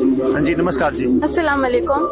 हाँ जी, नमस्कार जी। अस्सलाम वालेकुम।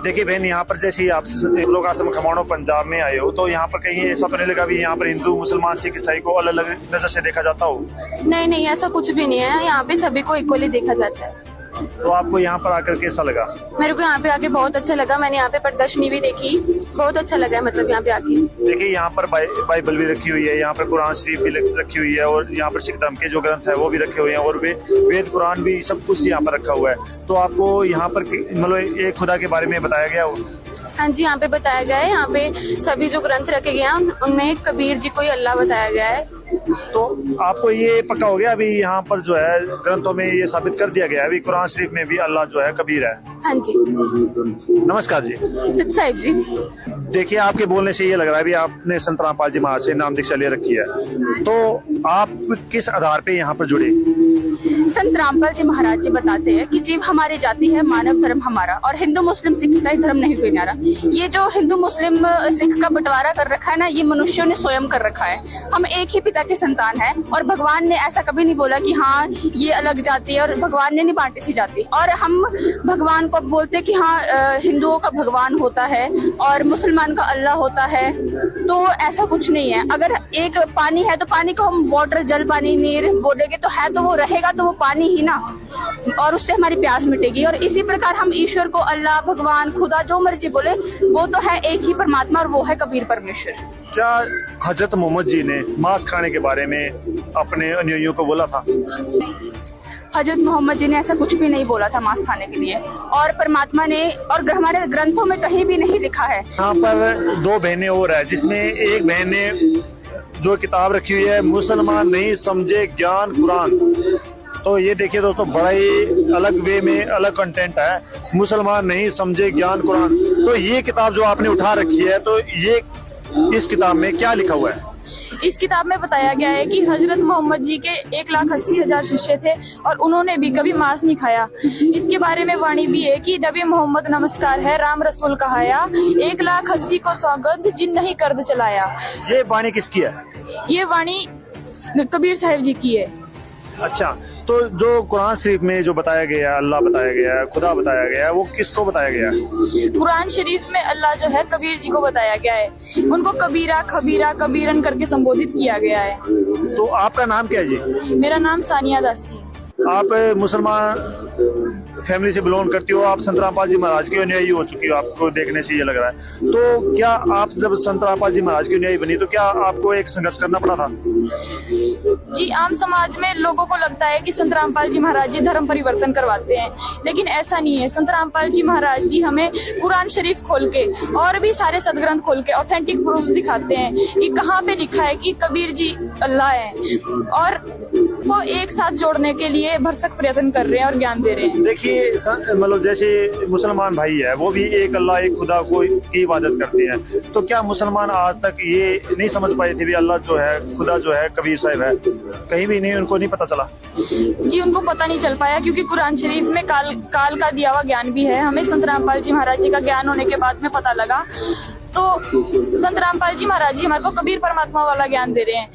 देखिए बहन, यहाँ पर जैसे आप लोग आसम खमाणों पंजाब में आए हो, तो यहाँ पर कहीं ऐसा तो नहीं लगा भी यहाँ पर हिंदू मुसलमान सिख ईसाई को अलग अलग नजर से देखा जाता हो? नहीं नहीं, ऐसा कुछ भी नहीं है। यहाँ पे सभी को इक्वली देखा जाता है। तो आपको यहाँ पर आकर कैसा लगा? मेरे को यहाँ पे आके बहुत अच्छा लगा। मैंने यहाँ पे प्रदर्शनी भी देखी, बहुत अच्छा लगा है। मतलब यहाँ पे आके देखिए, यहाँ पर बाइबल भी रखी हुई है, यहाँ पर कुरान शरीफ भी रखी हुई है, और यहाँ पर सिख धर्म के जो ग्रंथ है वो भी रखे हुए हैं, और वेद कुरान भी सब कुछ यहाँ पर रखा हुआ है। तो आपको यहाँ पर मतलब एक खुदा के बारे में बताया गया हो? हाँ जी, यहाँ पे बताया गया है। यहाँ पे सभी जो ग्रंथ रखे गए हैं उनमें कबीर जी को ही अल्लाह बताया गया है। तो आपको ये पक्का हो गया अभी यहाँ पर जो है ग्रंथों में ये साबित कर दिया गया है अभी कुरान शरीफ में भी अल्लाह जो है कबीर है? हाँ जी। नमस्कार जी। सिद्ध साहिब जी। देखिए, आपके बोलने से ये लग रहा है भी आपने संत रामपाल जी महाराज से नाम दीक्षा ले रखी है, तो आप किस आधार पे यहाँ पर जुड़े? संत रामपाल जी महाराज जी बताते हैं कि जीव हमारी जाति है, मानव धर्म हमारा, और हिंदू मुस्लिम सिख ईसाई धर्म नहीं कोई न्यारा। ये जो हिंदू मुस्लिम सिख का बंटवारा कर रखा है ना, ये मनुष्यों ने स्वयं कर रखा है। हम एक ही पिता के संतान हैं, और भगवान ने ऐसा कभी नहीं बोला कि हाँ ये अलग जाति है, और भगवान ने नहीं बांटी थी जाति। और हम भगवान को बोलते हैं कि हाँ हिंदुओं का भगवान होता है और मुसलमान का अल्लाह होता है, तो ऐसा कुछ नहीं है। अगर एक पानी है तो पानी को हम वाटर, जल, पानी, नीर बोलेंगे तो है, तो वो रहेगा तो वो पानी ही ना, और उससे हमारी प्यास मिटेगी। और इसी प्रकार हम ईश्वर को अल्लाह, भगवान, खुदा, जो मर्जी बोले, वो तो है एक ही परमात्मा, और वो है कबीर परमेश्वर। क्या हजरत मोहम्मद जी ने मांस खाने के बारे में अपने अनुयायियों को बोला था? हजरत मोहम्मद जी ने ऐसा कुछ भी नहीं बोला था मांस खाने के लिए, और परमात्मा ने, और हमारे ग्रंथों में कहीं भी नहीं लिखा है। यहाँ पर दो बहनें और है, जिसमें एक बहन ने जो किताब रखी हुई है मुसलमान नहीं समझे ज्ञान कुरान। तो ये देखिए दोस्तों, बड़ा ही अलग वे में अलग कंटेंट है, मुसलमान नहीं समझे ज्ञान कुरान। तो ये किताब जो आपने उठा रखी है, तो ये इस किताब में क्या लिखा हुआ है? इस किताब में बताया गया है कि हजरत मोहम्मद जी के 1,80,000 शिष्य थे, और उन्होंने भी कभी मांस नहीं खाया। इसके बारे में वाणी भी है कि नबी मोहम्मद नमस्कार है, राम रसूल कहाया, 1,80,000 को सौगंध जिन नहीं कर्द चलाया। ये वाणी किसकी है? ये वाणी कबीर साहिब जी की है। अच्छा, तो जो कुरान शरीफ में जो बताया गया है, अल्लाह बताया गया है, खुदा बताया गया है, वो किसको बताया गया है? कुरान शरीफ में अल्लाह जो है कबीर जी को बताया गया है। उनको कबीरा, खबीरा, कबीरन करके संबोधित किया गया है। तो आपका नाम क्या है जी? मेरा नाम सानिया दासी है। आप मुसलमान फैमिली से बिलोंग करती हो, आप संत रामपाल जी महाराज की अनुयायी हो चुकी हो, आपको देखने से ये लग रहा है। तो क्या आप जब संत रामपाल जी महाराज की अनुयायी बनी, तो क्या आपको एक संघर्ष करना पड़ा था? जी, आम समाज में लोगों को लगता है कि संत रामपाल जी महाराज जी धर्म परिवर्तन करवाते हैं, लेकिन ऐसा नहीं है। संत रामपाल जी महाराज जी हमें कुरान शरीफ खोल के और भी सारे सदग्रंथ खोल के ऑथेंटिक प्रूफ दिखाते हैं कि कहाँ पे लिखा है कि कबीर जी अल्लाह है, और को एक साथ जोड़ने के लिए भरसक प्रयत्न कर रहे हैं और ज्ञान दे रहे हैं। देखिए, मतलब जैसे मुसलमान भाई है, वो भी एक अल्लाह, एक खुदा को की इबादत करते हैं, तो क्या मुसलमान आज तक ये नहीं समझ पाए थे भी अल्लाह जो है, खुदा जो है कबीर साहिब है? कहीं भी नहीं, उनको नहीं पता चला? जी, उनको पता नहीं चल पाया, क्योंकि कुरान शरीफ में काल का दिया हुआ ज्ञान भी है। हमें संत रामपाल जी महाराज जी का ज्ञान होने के बाद में पता लगा। तो संत रामपाल जी महाराज जी हमारे को कबीर परमात्मा वाला ज्ञान दे रहे हैं।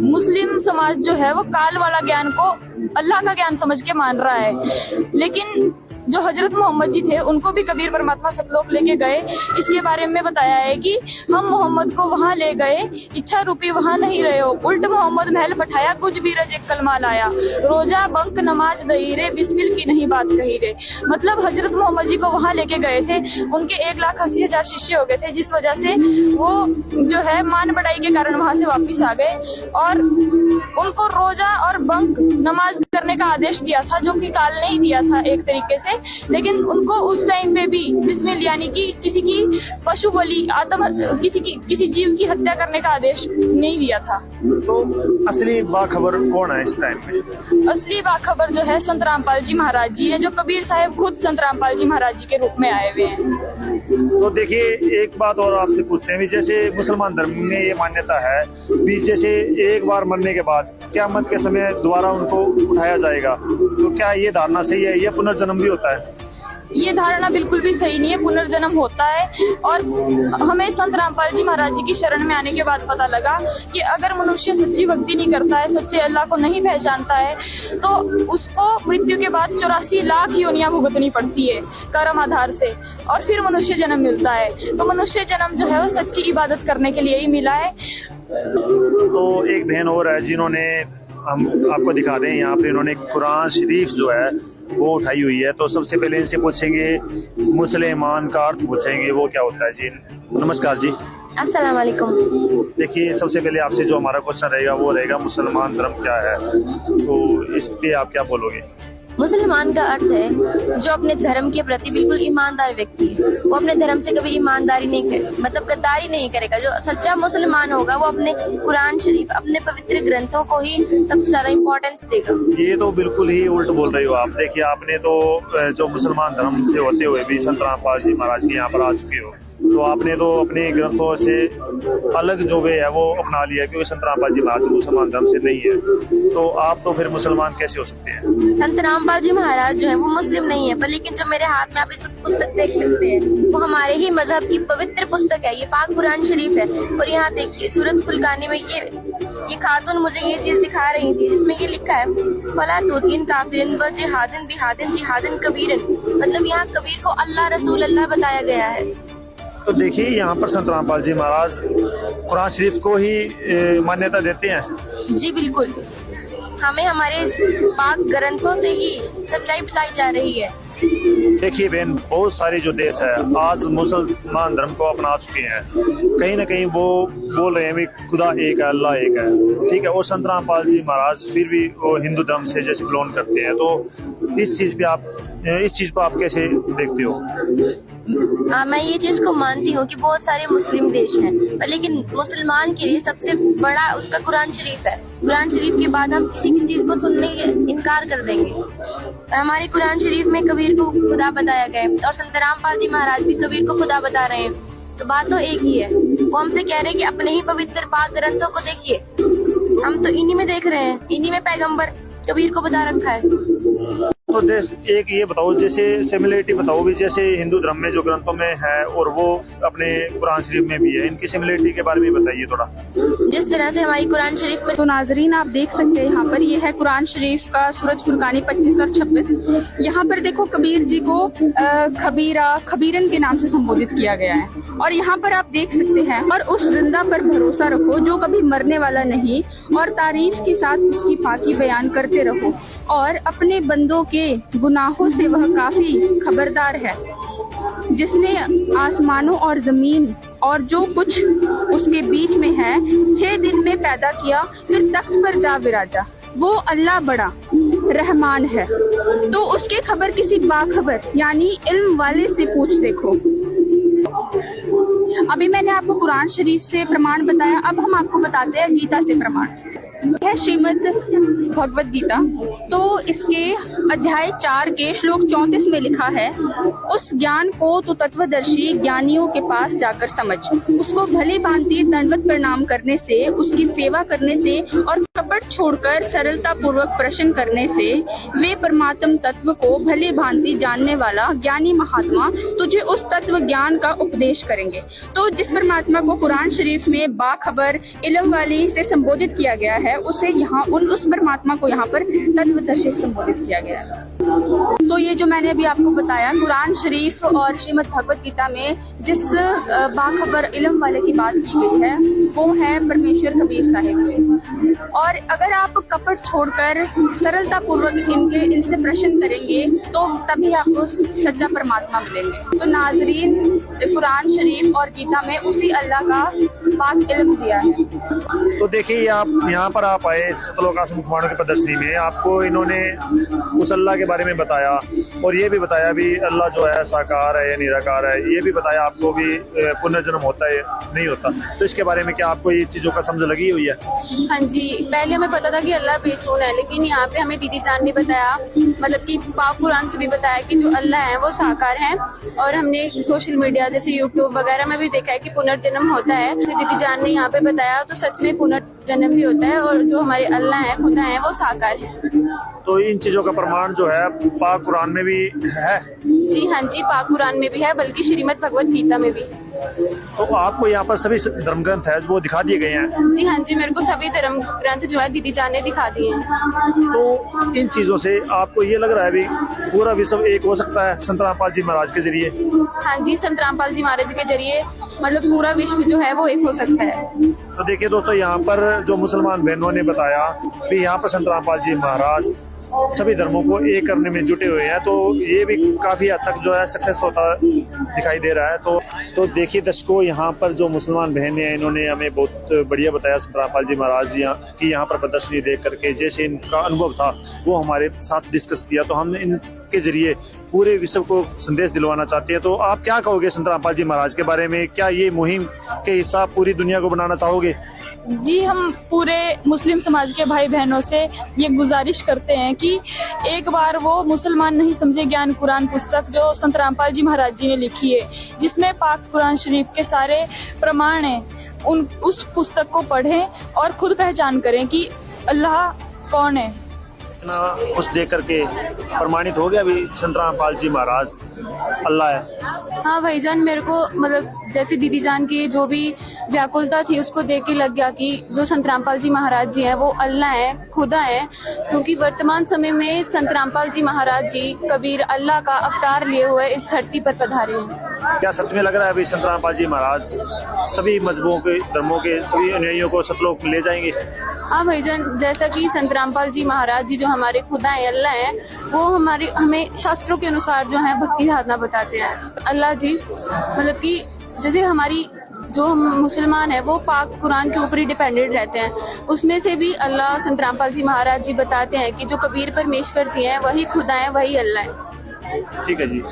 मुस्लिम समाज जो है वो काल वाला ज्ञान को अल्लाह का ज्ञान समझ के मान रहा है, लेकिन जो हजरत मोहम्मद जी थे उनको भी कबीर परमात्मा सतलोक लेके गए। इसके बारे में बताया है कि हम मोहम्मद को वहां ले गए, इच्छा रूपी वहां नहीं रहे हो, उल्ट मोहम्मद महल बैठाया, कुछ भी रज एक कलमा लाया, रोजा बंक नमाज दही रे, बिस्मिल की नहीं बात कही रे। मतलब हजरत मोहम्मद जी को वहां लेके गए थे, उनके 1,80,000 शिष्य हो गए थे, जिस वजह से वो जो है मान बढ़ाई के कारण वहां से वापिस आ गए, और उनको रोजा और बंक नमाज करने का आदेश दिया था, जो कि काल नहीं दिया था एक तरीके से। लेकिन उनको उस टाइम पे भी बिस्मिल यानी कि किसी की पशु बलि, किसी जीव की हत्या करने का आदेश नहीं दिया था। तो असली बाखबर कौन है इस टाइम पे? असली बाखबर जो है संत रामपाल जी महाराज जी है, जो कबीर साहिब खुद संत रामपाल जी महाराज जी के रूप में आए हुए हैं। तो देखिए, एक बात और आपसे पूछते हैं, जैसे मुसलमान धर्म में ये मान्यता है भी जैसे एक बार मरने के बाद क़यामत के समय दोबारा उनको उठाया जाएगा, तो क्या ये धारणा सही है? ये पुनर्जन्म भी होता है? ये धारणा बिल्कुल भी सही नहीं है। पुनर्जन्म होता है और हमें संत रामपाल जी महाराज जी की शरण में आने के बाद पता लगा कि अगर मनुष्य सच्ची भक्ति नहीं करता है, सच्चे अल्लाह को नहीं पहचानता है, तो उसको मृत्यु के बाद 84 लाख योनियां भुगतनी पड़ती है कर्म आधार से, और फिर मनुष्य जन्म मिलता है। तो मनुष्य जन्म जो है वो सच्ची इबादत करने के लिए ही मिला है। तो एक बहन और है जिन्होंने, हम आपको दिखा दें, यहाँ पे इन्होंने कुरान शरीफ जो है वो उठाई हुई है। तो सबसे पहले इनसे पूछेंगे मुसलमान का अर्थ पूछेंगे, वो क्या होता है जी। नमस्कार जी। अस्सलाम वालेकुम। देखिए, सबसे पहले आपसे जो हमारा क्वेश्चन रहेगा वो रहेगा मुसलमान धर्म क्या है, तो इस पे आप क्या बोलोगे। मुसलमान का अर्थ है जो अपने धर्म के प्रति बिल्कुल ईमानदार व्यक्ति है। वो अपने धर्म से कभी ईमानदारी नहीं करे, मतलब गद्दारी नहीं करेगा। जो सच्चा मुसलमान होगा वो अपने कुरान शरीफ, अपने पवित्र ग्रंथों को ही सबसे ज्यादा इम्पोर्टेंस देगा। ये तो बिल्कुल ही उल्ट बोल रही हो आप। देखिए, आपने तो जो मुसलमान धर्म से होते हुए भी संत रामपाल जी महाराज के यहाँ पर आ चुके हो, तो आपने तो अपने ग्रंथों से अलग जो वे है वो अपना लिया, क्योंकि संत रामपाल जी महाराज मुसलमान धर्म से नहीं है, तो आप तो फिर मुसलमान कैसे हो सकते हैं। संत रामपाल जी महाराज जो है वो मुस्लिम नहीं है, पर लेकिन जो मेरे हाथ में आप इस वक्त पुस्तक देख सकते हैं वो हमारे ही मजहब की पवित्र पुस्तक है। ये पाक कुरान शरीफ है। और यहाँ देखिए सूरत फुलकानी में ये खातून मुझे ये चीज दिखा रही थी जिसमें ये लिखा है फला तूतीन काफिरन व जिहादन बिहादन जिहादन कबीरन, मतलब यहाँ कबीर को अल्लाह रसूल अल्लाह बताया गया है। तो देखिए, यहाँ पर संत रामपाल जी महाराज कुरान शरीफ को ही मान्यता देते हैं। जी बिल्कुल, हमें हमारे पाक ग्रंथों से ही सच्चाई बताई जा रही है। देखिए बहन, बहुत सारे जो देश है आज मुसलमान धर्म को अपना चुके हैं। कहीं ना कहीं वो बोल रहे हैं भी खुदा एक है, अल्लाह एक है, ठीक है। और संत रामपाल जी महाराज फिर भी वो हिंदू धर्म से जैसे बिलोंग करते हैं। तो इस चीज को आप कैसे देखते हो। मैं ये चीज को मानती हूँ कि बहुत सारे मुस्लिम देश हैं, पर लेकिन मुसलमान के लिए सबसे बड़ा उसका कुरान शरीफ है। कुरान शरीफ के बाद हम किसी की चीज को सुनने इनकार कर देंगे। और हमारे कुरान शरीफ में कबीर को खुदा बताया गया है और संत रामपाल जी महाराज भी कबीर को खुदा बता रहे हैं। तो बात तो एक ही है। वो हमसे कह रहे हैं कि अपने ही पवित्र पाक ग्रंथों को देखिए। हम तो इन्हीं में देख रहे हैं, इन्हीं में पैगंबर कबीर को बता रखा है। तो एक ये बताओ, जैसे सिमिलरिटी बताओ भी, जैसे हिंदू धर्म में जो ग्रंथों में है और वो अपने कुरान शरीफ में भी है, इनकी सिमिलरिटी के बारे में बताइए थोड़ा। जिस तरह से हमारी कुरान शरीफ में, तो नाजरीन आप देख सकते हैं यहाँ पर ये है कुरान शरीफ का सूरत फुरकानी 25 और 26। यहाँ पर देखो कबीर जी को खबीरा खबीरन के नाम से संबोधित किया गया है। और यहाँ पर आप देख सकते हैं, और उस जिंदा पर भरोसा रखो जो कभी मरने वाला नहीं, और तारीफ के साथ उसकी पाकी बयान करते रहो, और अपने बंदों के गुनाहों से वह काफी खबरदार है। जिसने आसमानों और जमीन और जो कुछ उसके बीच में है 6 दिन में पैदा किया, फिर तख्त पर जा विराजा। वो अल्लाह बड़ा रहमान है, तो उसके खबर किसी बाखबर यानी इल्म वाले से पूछ देखो। अभी मैंने आपको कुरान शरीफ से प्रमाण बताया, अब हम आपको बताते हैं गीता से प्रमाण। है श्रीमद् भगवत गीता। तो इसके अध्याय 4 के श्लोक 34 में लिखा है, उस ज्ञान को तो तत्वदर्शी ज्ञानियों के पास जाकर समझ, उसको भली भांति दंडवत प्रणाम करने से, उसकी सेवा करने से और कपट छोड़कर सरलता पूर्वक प्रश्न करने से वे परमात्म तत्व को भली भांति जानने वाला ज्ञानी महात्मा तुझे उस तत्व ज्ञान का उपदेश करेंगे। तो जिस परमात्मा को कुरान शरीफ में बाखबर इल्म वाली से संबोधित किया गया है, उसे यहाँ उस परमात्मा को यहाँ पर तत्वदर्शी संबोधित किया गया है। तो ये जो मैंने अभी आपको बताया कुरान शरीफ और श्रीमद् भगवत गीता में जिस बाखबर इल्म वाले की बात की गई है वो है परमेश्वर कबीर साहिब जी। और अगर आप कपट छोड़कर सरलता पूर्वक इनसे प्रश्न करेंगे तो तभी आपको सच्चा परमात्मा मिलेंगे। तो नाजरीन, कुरान शरीफ और गीता में उसी अल्लाह का पाक इल्म दिया है। तो देखिए, आप यहाँ पर आप आए सतलोक आसम मुखवाणों की प्रदर्शनी में, आपको इन्होंने उस अल्लाह के बारे में बताया और ये भी बताया भी अल्लाह जो है साकार है या निराकार है। ये भी बताया आपको भी पुनर्जन्म होता है नहीं होता। तो इसके बारे में क्या आपको ये चीजों का समझ लगी हुई है। हाँ जी, पहले हमें पता था कि अल्लाह बेचून है, लेकिन यहाँ पे हमें दीदी जान ने बताया, मतलब कि पाक कुरान से भी बताया कि जो अल्लाह है वो साकार है। और हमने सोशल मीडिया जैसे यूट्यूब वगैरह में भी देखा है कि पुनर्जन्म होता है। दीदी जान ने यहाँ पे बताया, तो सच में पुनर्जन्म भी होता है और जो हमारे अल्लाह है खुदा है वो साकार है। तो इन चीजों का प्रमाण जो है पाक कुरान में भी है। जी हाँ जी, पाक कुरान में भी है, बल्कि श्रीमद् भगवत गीता में भी है। तो आपको यहाँ पर सभी धर्म ग्रंथ है वो दिखा दिए गए हैं। जी हाँ जी, मेरे को सभी धर्म ग्रंथ जो है दीदी जान ने दिखा दिए हैं। तो इन चीजों से आपको ये लग रहा है भी पूरा विश्व एक हो सकता है संत रामपाल जी महाराज के जरिए? हाँ जी, संत रामपाल जी महाराज के जरिए मतलब पूरा विश्व जो है वो एक हो सकता है। तो देखिए दोस्तों, यहाँ पर जो मुसलमान बहनों ने बताया कि यहाँ पर संत रामपाल जी महाराज सभी धर्मों को एक करने में जुटे हुए हैं, तो ये भी काफी हद तक जो है सक्सेस होता दिखाई दे रहा है। तो देखिए दर्शकों, यहाँ पर जो मुसलमान बहनें हैं इन्होंने हमें बहुत बढ़िया बताया संत रामपाल जी महाराज की यहाँ पर प्रदर्शनी देख करके जैसे इनका अनुभव था वो हमारे साथ डिस्कस किया। तो हमने इनके जरिए पूरे विश्व को संदेश दिलवाना चाहते हैं। तो आप क्या कहोगे संत रामपाल जी महाराज के बारे में? क्या ये मुहिम के हिस्सा पूरी दुनिया को बनाना चाहोगे? जी, हम पूरे मुस्लिम समाज के भाई बहनों से ये गुजारिश करते हैं कि एक बार वो मुसलमान नहीं समझे ज्ञान कुरान पुस्तक जो संत रामपाल जी महाराज जी ने लिखी है, जिसमें पाक कुरान शरीफ के सारे प्रमाण हैं, उस पुस्तक को पढ़ें और खुद पहचान करें कि अल्लाह कौन है। इतना कुछ देख करके प्रमाणित हो गया भी संत रामपाल जी महाराज अल्लाह है। हाँ भाईजान, मेरे को मतलब जैसे दीदी जान की जो भी व्याकुलता थी उसको देख के लग गया कि जो संत रामपाल जी महाराज जी हैं वो अल्लाह है, खुदा है। क्योंकि वर्तमान समय में संत रामपाल जी महाराज जी कबीर अल्लाह का अवतार लिए हुए इस धरती पर पधारे हैं। क्या सच में लग रहा है अभी संत रामपाल जी महाराज सभी मजहबों के धर्मों के सभी अनुयायियों को सतलोक ले जाएंगे? हाँ भाईजान, जैसा कि संत रामपाल जी महाराज जी जो हमारे खुदा हैं, अल्लाह हैं, वो हमें शास्त्रों के अनुसार जो है भक्ति साधना बताते हैं। अल्लाह जी मतलब कि जैसे हमारी जो हम मुसलमान है वो पाक कुरान के ऊपर ही डिपेंडेंट रहते हैं, उसमें से भी अल्लाह संत रामपाल जी महाराज जी बताते हैं कि जो कबीर परमेश्वर जी हैं वही खुदा हैं, वही अल्लाह है। ठीक है जी।